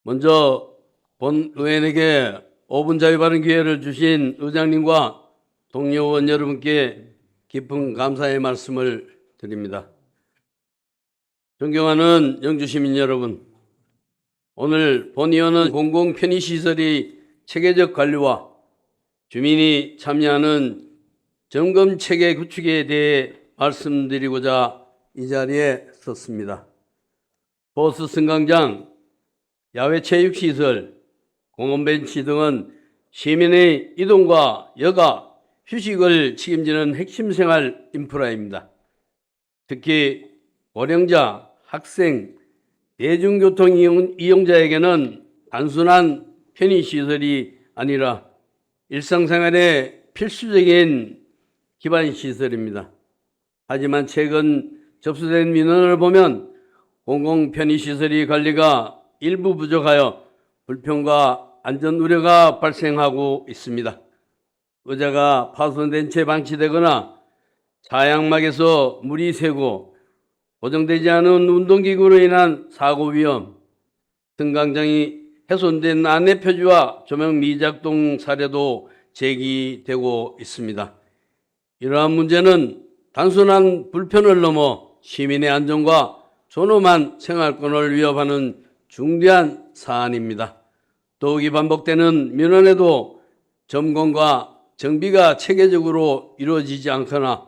먼저 본 의원에게 5분 자유 발언 기회를 주신 의장님과 동료 의원 여러분께 깊은 감사의 말씀을 드립니다. 존경하는 영주시민 여러분, 오늘 본 의원은 공공편의시설의 체계적 관리와 주민이 참여하는 점검체계 구축에 대해 말씀드리고자 이 자리에 섰습니다. 보스 승강장, 야외체육시설, 공원벤치 등은 시민의 이동과 여가, 휴식을 책임지는 핵심 생활 인프라입니다. 특히 고령자, 학생, 대중교통 이용자에게는 단순한 편의시설이 아니라 일상생활의 필수적인 기반시설입니다. 하지만 최근 접수된 민원을 보면 공공편의시설의 관리가 일부 부족하여 불편과 안전 우려가 발생하고 있습니다. 의자가 파손된 채 방치되거나 차양막에서 물이 새고 고정되지 않은 운동기구로 인한 사고 위험, 승강장이 훼손된 안내 표지와 조명 미작동 사례도 제기되고 있습니다. 이러한 문제는 단순한 불편을 넘어 시민의 안전과 존엄한 생활권을 위협하는 중대한 사안입니다. 더욱이 반복되는 민원에도 점검과 정비가 체계적으로 이루어지지 않거나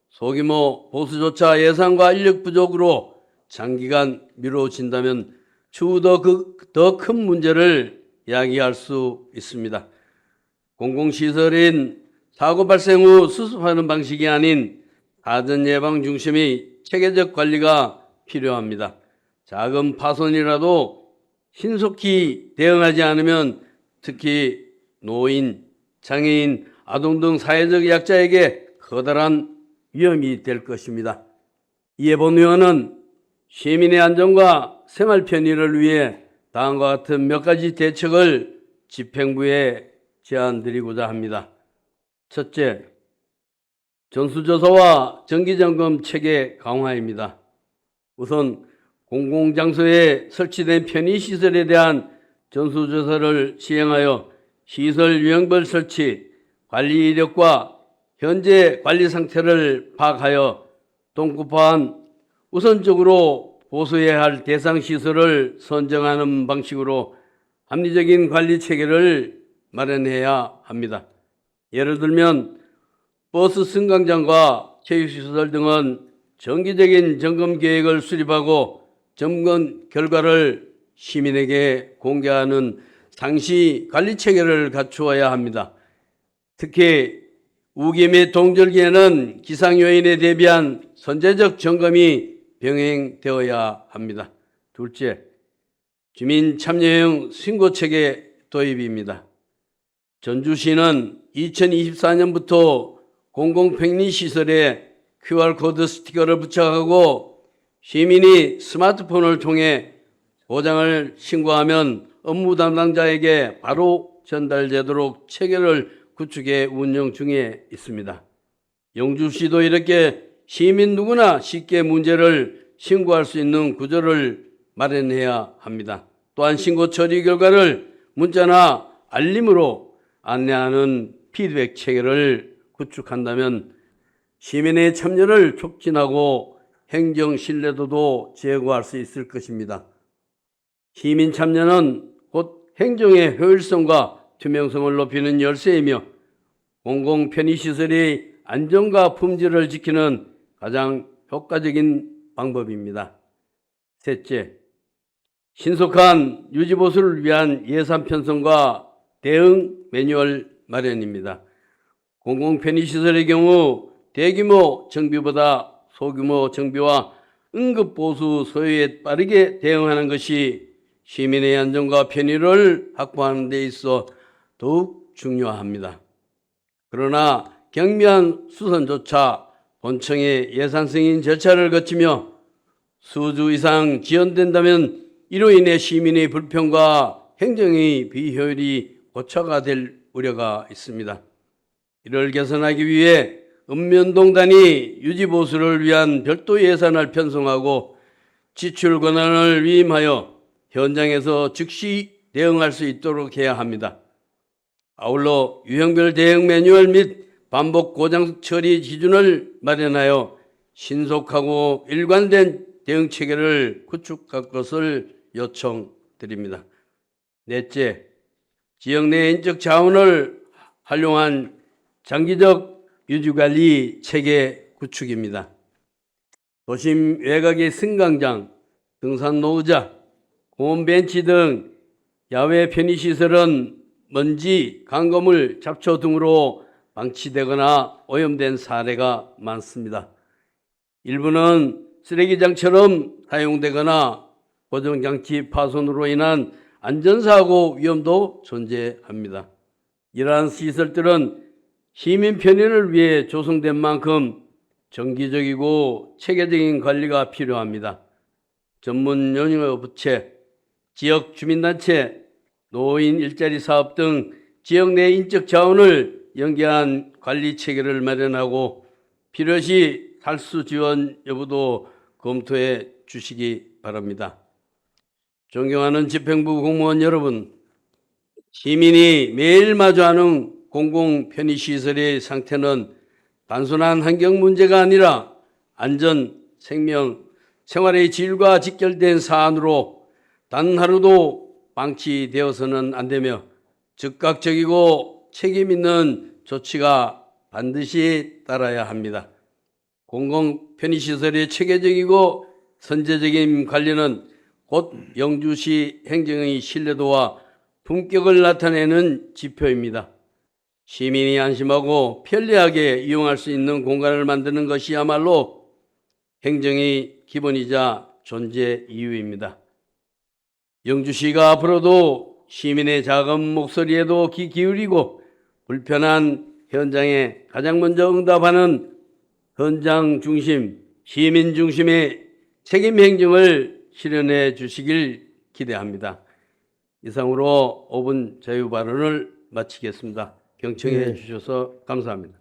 소규모 보수조차 예산과 인력 부족으로 장기간 미뤄진다면 추후 더 큰 문제를 야기할 수 있습니다. 공공시설인 사고 발생 후 수습하는 방식이 아닌 사전 예방 중심의 체계적 관리가 필요합니다. 작은 파손이라도 신속히 대응하지 않으면 특히 노인, 장애인, 아동 등 사회적 약자에게 커다란 위험이 될 것입니다. 이에 본 의원은 시민의 안전과 생활 편의를 위해 다음과 같은 몇 가지 대책을 집행부에 제안드리고자 합니다. 첫째, 전수조사와 정기점검 체계 강화입니다. 우선 공공장소에 설치된 편의시설에 대한 전수조사를 시행하여 시설 유형별 설치, 관리 이력과 현재 관리 상태를 파악하여 동급화한 우선적으로 보수해야 할 대상 시설을 선정하는 방식으로 합리적인 관리 체계를 마련해야 합니다. 예를 들면 버스 승강장과 체육시설 등은 정기적인 점검 계획을 수립하고 점검 결과를 시민에게 공개하는 상시 관리 체계를 갖추어야 합니다. 특히 우기 및 동절기에는 기상 요인에 대비한 선제적 점검이 병행되어야 합니다. 둘째, 주민 참여형 신고 체계 도입입니다. 전주시는 2024년부터 공공편의시설에 QR코드 스티커를 부착하고 시민이 스마트폰을 통해 고장을 신고하면 업무 담당자에게 바로 전달되도록 체계를 구축해 운영 중에 있습니다. 영주시도 이렇게 시민 누구나 쉽게 문제를 신고할 수 있는 구조를 마련해야 합니다. 또한 신고 처리 결과를 문자나 알림으로 안내하는 피드백 체계를 구축한다면 시민의 참여를 촉진하고 행정 신뢰도도 제고할 수 있을 것입니다. 시민 참여는 곧 행정의 효율성과 투명성을 높이는 열쇠이며 공공편의시설의 안전과 품질을 지키는 가장 효과적인 방법입니다. 셋째, 신속한 유지보수를 위한 예산 편성과 대응 매뉴얼 마련입니다. 공공편의시설의 경우 대규모 정비보다 소규모 정비와 응급보수 소요에 빠르게 대응하는 것이 시민의 안전과 편의를 확보하는 데 있어 더욱 중요합니다. 그러나 경미한 수선조차 본청의 예산 승인 절차를 거치며 수주 이상 지연된다면 이로 인해 시민의 불편과 행정의 비효율이 고차가 될 우려가 있습니다. 이를 개선하기 위해 읍면동단이 유지보수를 위한 별도 예산을 편성하고 지출 권한을 위임하여 현장에서 즉시 대응할 수 있도록 해야 합니다. 아울러 유형별 대응 매뉴얼 및 반복 고장 처리 기준을 마련하여 신속하고 일관된 대응 체계를 구축할 것을 요청드립니다. 넷째, 지역 내 인적 자원을 활용한 장기적 유지관리 체계 구축입니다. 도심 외곽의 승강장, 등산로의자, 공원벤치 등 야외 편의시설은 먼지, 강거물, 잡초 등으로 방치되거나 오염된 사례가 많습니다. 일부는 쓰레기장처럼 사용되거나 고정장치 파손으로 인한 안전사고 위험도 존재합니다. 이러한 시설들은 시민 편의를 위해 조성된 만큼 정기적이고 체계적인 관리가 필요합니다. 전문 용역 부채, 지역 주민단체, 노인 일자리 사업 등 지역 내 인적 자원을 연계한 관리 체계를 마련하고 필요시 탈수 지원 여부도 검토해 주시기 바랍니다. 존경하는 집행부 공무원 여러분, 시민이 매일 마주하는 공공 편의시설의 상태는 단순한 환경 문제가 아니라 안전, 생명, 생활의 질과 직결된 사안으로 단 하루도 방치되어서는 안 되며 즉각적이고 책임 있는 조치가 반드시 따라야 합니다. 공공 편의시설의 체계적이고 선제적인 관리는 곧 영주시 행정의 신뢰도와 품격을 나타내는 지표입니다. 시민이 안심하고 편리하게 이용할 수 있는 공간을 만드는 것이야말로 행정의 기본이자 존재 이유입니다. 영주시가 앞으로도 시민의 작은 목소리에도 귀 기울이고 불편한 현장에 가장 먼저 응답하는 현장 중심, 시민 중심의 책임 행정을 실현해 주시길 기대합니다. 이상으로 5분 자유 발언을 마치겠습니다. 경청해 주셔서 감사합니다.